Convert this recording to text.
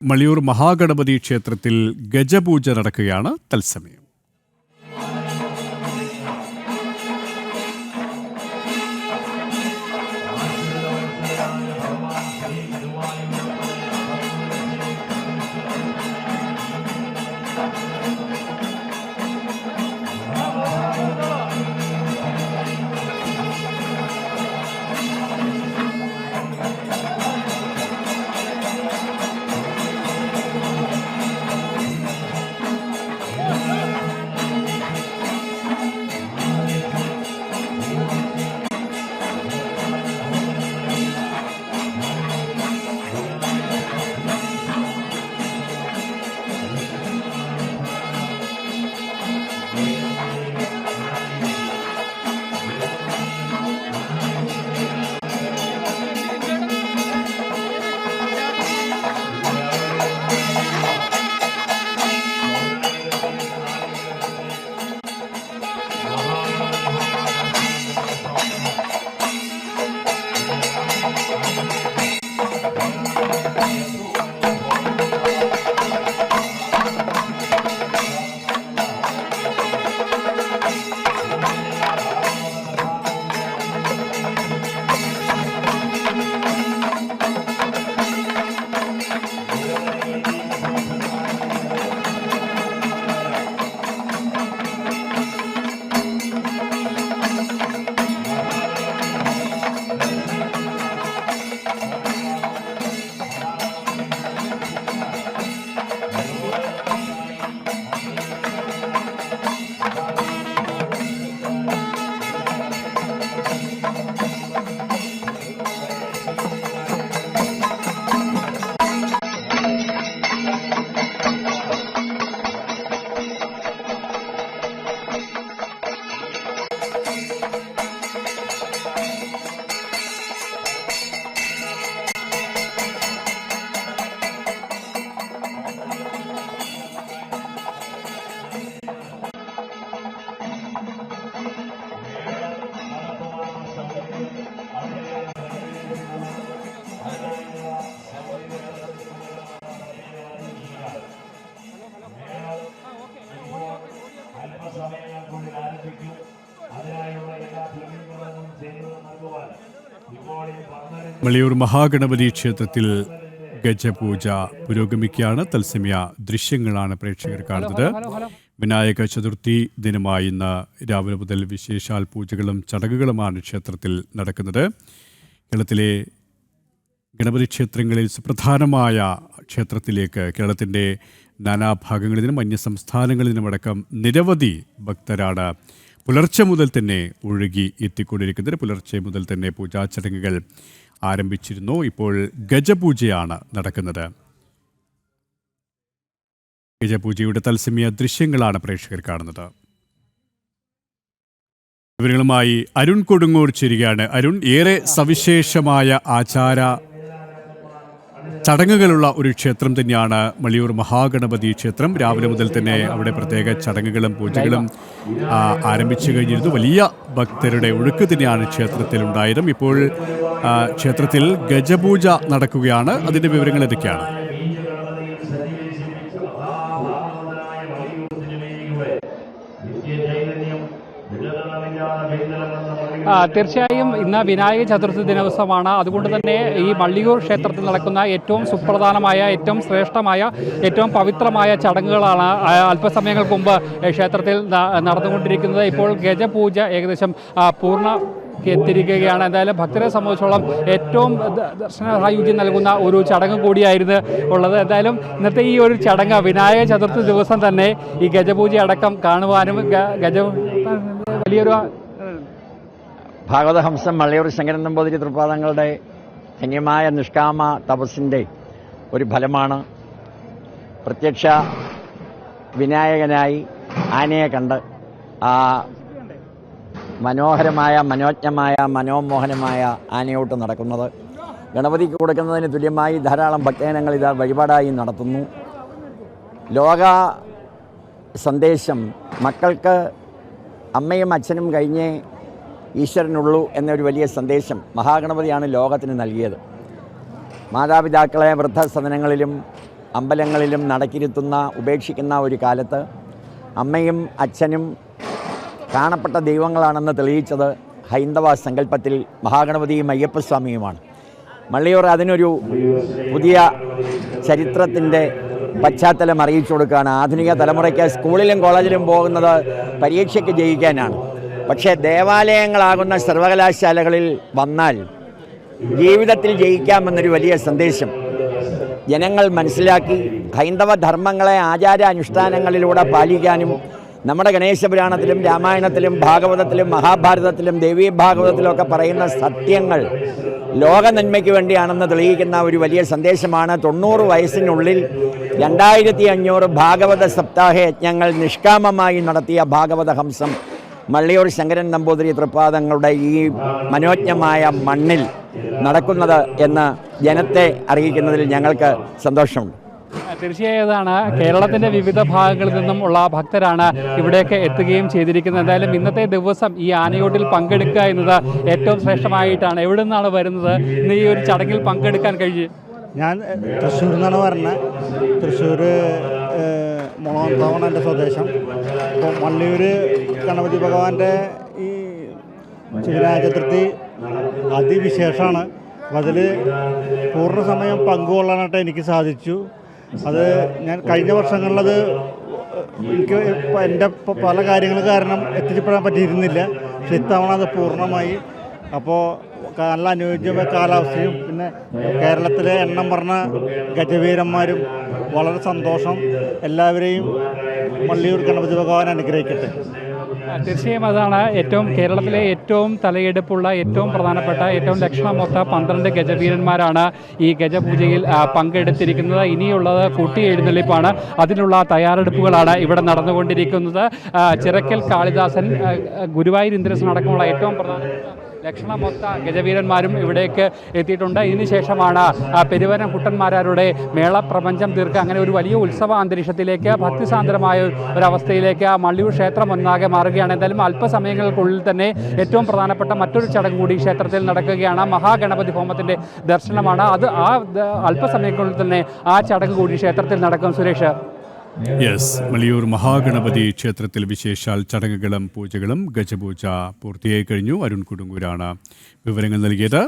മളിയൂർ മഹാഗണപതി ക്ഷേത്രത്തിൽ ഗജപൂജ നടക്കുകയാണ് തത്സമയം. മളിയൂർ മഹാഗണപതി ക്ഷേത്രത്തിൽ ഗജപൂജ പുരോഗമിക്കുകയാണ്. തത്സമയ ദൃശ്യങ്ങളാണ് പ്രേക്ഷകർ കാണുന്നത്. വിനായക ചതുർത്ഥി ദിനമായി ഇന്ന് രാവിലെ മുതൽ വിശേഷാൽ പൂജകളും ചടങ്ങുകളുമാണ് ക്ഷേത്രത്തിൽ നടക്കുന്നത്. കേരളത്തിലെ ഗണപതി ക്ഷേത്രങ്ങളിൽ സുപ്രധാനമായ ക്ഷേത്രത്തിലേക്ക് കേരളത്തിൻ്റെ നാനാഭാഗങ്ങളിൽ നിന്നും അന്യസംസ്ഥാനങ്ങളിൽ നിന്നുമടക്കം നിരവധി ഭക്തരാണ് പുലർച്ചെ മുതൽ തന്നെ ഒഴുകി എത്തിക്കൊണ്ടിരിക്കുന്നത്. പുലർച്ചെ മുതൽ തന്നെ പൂജാ ചടങ്ങുകൾ ആരംഭിച്ചിരുന്നു. ഇപ്പോൾ ഗജപൂജയാണ് നടക്കുന്നത്. ഗജപൂജയുടെ തത്സമയ ദൃശ്യങ്ങളാണ് പ്രേക്ഷകർ കാണുന്നത്. വിവരങ്ങളുമായി അരുൺ കൊടുങ്ങൂർ ചേരുകയാണ്. അരുൺ, ഏറെ സവിശേഷമായ ആചാര ചടങ്ങുകളുള്ള ഒരു ക്ഷേത്രം തന്നെയാണ് മളിയൂർ മഹാഗണപതി ക്ഷേത്രം. രാവിലെ മുതൽ തന്നെ അവിടെ പ്രത്യേക ചടങ്ങുകളും പൂജകളും ആരംഭിച്ചു കഴിഞ്ഞിരുന്നു. വലിയ ഭക്തരുടെ ഒഴുക്ക് തന്നെയാണ് ക്ഷേത്രത്തിൽ ഉണ്ടായതും. ഇപ്പോൾ ക്ഷേത്രത്തിൽ ഗജപൂജ നടക്കുകയാണ്. അതിൻ്റെ വിവരങ്ങൾ എന്തൊക്കെയാണ്? തീർച്ചയായും ഇന്ന് വിനായക ചതുർത്ഥി ദിവസമാണ്. അതുകൊണ്ട് തന്നെ ഈ മള്ളിയൂർ ക്ഷേത്രത്തിൽ നടക്കുന്ന ഏറ്റവും സുപ്രധാനമായ, ഏറ്റവും ശ്രേഷ്ഠമായ, ഏറ്റവും പവിത്രമായ ചടങ്ങുകളാണ് അല്പസമയങ്ങൾക്ക് മുമ്പ് ക്ഷേത്രത്തിൽ നടന്നുകൊണ്ടിരിക്കുന്നത്. ഇപ്പോൾ ഗജപൂജ ഏകദേശം പൂർണ്ണ എത്തിയിരിക്കുകയാണ്. എന്തായാലും ഭക്തരെ സംബന്ധിച്ചോളം ഏറ്റവും ദർശനസായുജ്യം നൽകുന്ന ഒരു ചടങ്ങ് കൂടിയായിരുന്നു ഉള്ളത്. എന്തായാലും ഇന്നത്തെ ഈ ഒരു ചടങ്ങ് വിനായക ചതുർത്ഥി ദിവസം തന്നെ ഈ ഗജപൂജ അടക്കം കാണുവാനും വലിയൊരു ഭാഗവതഹംസം മള്ളിയൂർ ശങ്കരൻ നമ്പൂതിരി തൃപ്പാദങ്ങളുടെ ധന്യമായ നിഷ്കാമ തപസ്സിൻ്റെ ഒരു ഫലമാണ് പ്രത്യക്ഷ വിനായകനായി ആനയെ കണ്ട് ആ മനോഹരമായ, മനോജ്ഞമായ, മനോമോഹനമായ ആനയോട്ട് നടക്കുന്നത്. ഗണപതിക്ക് കൊടുക്കുന്നതിന് തുല്യമായി ധാരാളം ഭക്തജനങ്ങൾ ഇത് വഴിപാടായി നടത്തുന്നു. ലോക സന്ദേശം മക്കൾക്ക് അമ്മയും അച്ഛനും കഴിഞ്ഞേ ഈശ്വരനുള്ളൂ എന്നൊരു വലിയ സന്ദേശം മഹാഗണപതിയാണ് ലോകത്തിന് നൽകിയത്. മാതാപിതാക്കളെ വൃദ്ധസദനങ്ങളിലും അമ്പലങ്ങളിലും നടക്കിരുത്തുന്ന ഉപേക്ഷിക്കുന്ന ഒരു കാലത്ത് അമ്മയും അച്ഛനും കാണപ്പെട്ട ദൈവങ്ങളാണെന്ന് തെളിയിച്ചത് ഹൈന്ദവ സങ്കല്പത്തിൽ മഹാഗണപതിയും അയ്യപ്പസ്വാമിയുമാണ്. മള്ളിയൂർ അതിനൊരു പുതിയ ചരിത്രത്തിൻ്റെ പശ്ചാത്തലം അറിയിച്ചു കൊടുക്കുകയാണ്. ആധുനിക തലമുറയ്ക്ക് സ്കൂളിലും കോളേജിലും പോകുന്നത് പരീക്ഷയ്ക്ക് ജയിക്കാനാണ്. പക്ഷേ ദേവാലയങ്ങളാകുന്ന സർവകലാശാലകളിൽ വന്നാൽ ജീവിതത്തിൽ ജയിക്കാമെന്നൊരു വലിയ സന്ദേശം ജനങ്ങൾ മനസ്സിലാക്കി ഹൈന്ദവ ധർമ്മങ്ങളെ ആചാരാനുഷ്ഠാനങ്ങളിലൂടെ പാലിക്കാനും നമ്മുടെ ഗണേശപുരാണത്തിലും രാമായണത്തിലും ഭാഗവതത്തിലും മഹാഭാരതത്തിലും ദേവീ ഭാഗവതത്തിലും ഒക്കെ പറയുന്ന സത്യങ്ങൾ ലോക നന്മയ്ക്ക് വേണ്ടിയാണെന്ന് തെളിയിക്കുന്ന ഒരു വലിയ സന്ദേശമാണ്. 90 വയസ്സിനുള്ളിൽ 2500 ഭാഗവത സപ്താഹ യജ്ഞങ്ങൾ നിഷ്കാമമായി നടത്തിയ ഭാഗവത ഹംസം മള്ളിയൂർ ശങ്കരൻ നമ്പൂതിരി തൃപ്പാദങ്ങളുടെ ഈ മനോജ്ഞമായ മണ്ണിൽ നടക്കുന്നത് എന്ന് ജനത്തെ അറിയിക്കുന്നതിൽ ഞങ്ങൾക്ക് സന്തോഷമുണ്ട്. തീർച്ചയായും അതാണ്. കേരളത്തിൻ്റെ വിവിധ ഭാഗങ്ങളിൽ നിന്നും ഉള്ള ഭക്തരാണ് ഇവിടേക്ക് എത്തുകയും ചെയ്തിരിക്കുന്നത്. എന്തായാലും ഇന്നത്തെ ദിവസം ഈ ആനയോട്ടിൽ പങ്കെടുക്കുക എന്നത് ഏറ്റവും ശ്രേഷ്ഠമായിട്ടാണ്. എവിടെ നിന്നാണ് വരുന്നത്? ഇന്ന് ഈ ഒരു ചടങ്ങിൽ പങ്കെടുക്കാൻ കഴിയും? ഞാൻ തൃശ്ശൂരിൽ നിന്നാണ് വരുന്നത്. തൃശ്ശൂർ മുളവന്താവണം എൻ്റെ സ്വദേശം. അപ്പോൾ മള്ളിയൂർ ഗണപതി ഭഗവാന്റെ ഈ ചിങ്ങരാജ ചതുർത്ഥി അതിവിശേഷമാണ്. അതിൽ പൂർണ്ണ സമയം പങ്കുകൊള്ളാനായിട്ട് എനിക്ക് സാധിച്ചു. അത് ഞാൻ കഴിഞ്ഞ വർഷങ്ങളിലത് എനിക്ക് എൻ്റെ പല കാര്യങ്ങൾ കാരണം എത്തിച്ചപ്പെടാൻ പറ്റിയിരുന്നില്ല. പക്ഷെ ഇത്തവണ അത് പൂർണ്ണമായി. അപ്പോൾ നല്ല അനുയോജ്യമായ കാലാവസ്ഥയും പിന്നെ കേരളത്തിലെ എണ്ണം പറഞ്ഞ ഗജവീരന്മാരും വളരെ സന്തോഷം. എല്ലാവരെയും മള്ളിയൂർ ഗണപതി ഭഗവാൻ അനുഗ്രഹിക്കട്ടെ. തീർച്ചയായും അതാണ് ഏറ്റവും കേരളത്തിലെ ഏറ്റവും തലയെടുപ്പുള്ള ഏറ്റവും പ്രധാനപ്പെട്ട ഏറ്റവും ലക്ഷണമൊത്ത 12 ഗജവീരന്മാരാണ് ഈ ഗജപൂജയിൽ പങ്കെടുത്തിരിക്കുന്നത്. ഇനിയുള്ളത് കൂട്ടി എഴുന്നള്ളിപ്പാണ്. അതിനുള്ള തയ്യാറെടുപ്പുകളാണ് ഇവിടെ നടന്നുകൊണ്ടിരിക്കുന്നത്. ചിറക്കൽ കാളിദാസൻ, ഗുരുവായൂർ ഇന്ദ്രസൻ അടക്കമുള്ള ഏറ്റവും പ്രധാനപ്പെട്ട ലക്ഷണമൊത്ത ഗജവീരന്മാരും ഇവിടേക്ക് എത്തിയിട്ടുണ്ട്. ഇതിനുശേഷമാണ് പെരുവനം കുട്ടന്മാരാരുടെ മേളപ്രപഞ്ചം തീർക്കുക. അങ്ങനെ ഒരു വലിയ ഉത്സവ അന്തരീക്ഷത്തിലേക്ക് ഭക്തിസാന്ദ്രമായ ഒരവസ്ഥയിലേക്ക് മള്ളിയൂർ ക്ഷേത്രം ഒന്നാകെ മാറുകയാണ്. എന്തായാലും അല്പസമയങ്ങൾക്കുള്ളിൽ തന്നെ ഏറ്റവും പ്രധാനപ്പെട്ട മറ്റൊരു ചടങ്ങ് കൂടി ക്ഷേത്രത്തിൽ നടക്കുകയാണ്. മഹാഗണപതി ഹോമത്തിൻ്റെ ദർശനമാണ്. അത് അല്പസമയങ്ങൾക്കുള്ളിൽ തന്നെ ആ ചടങ്ങ് കൂടി ക്ഷേത്രത്തിൽ നടക്കും. സുരേഷ്. യെസ്, മള്ളിയൂർ മഹാഗണപതി ക്ഷേത്രത്തിൽ വിശേഷാൽ ചടങ്ങുകളും പൂജകളും ഗജപൂജ പൂർത്തിയായി കഴിഞ്ഞു. അരുൺ കുടുങ്ങൂരാണ് വിവരങ്ങൾ നൽകിയത്.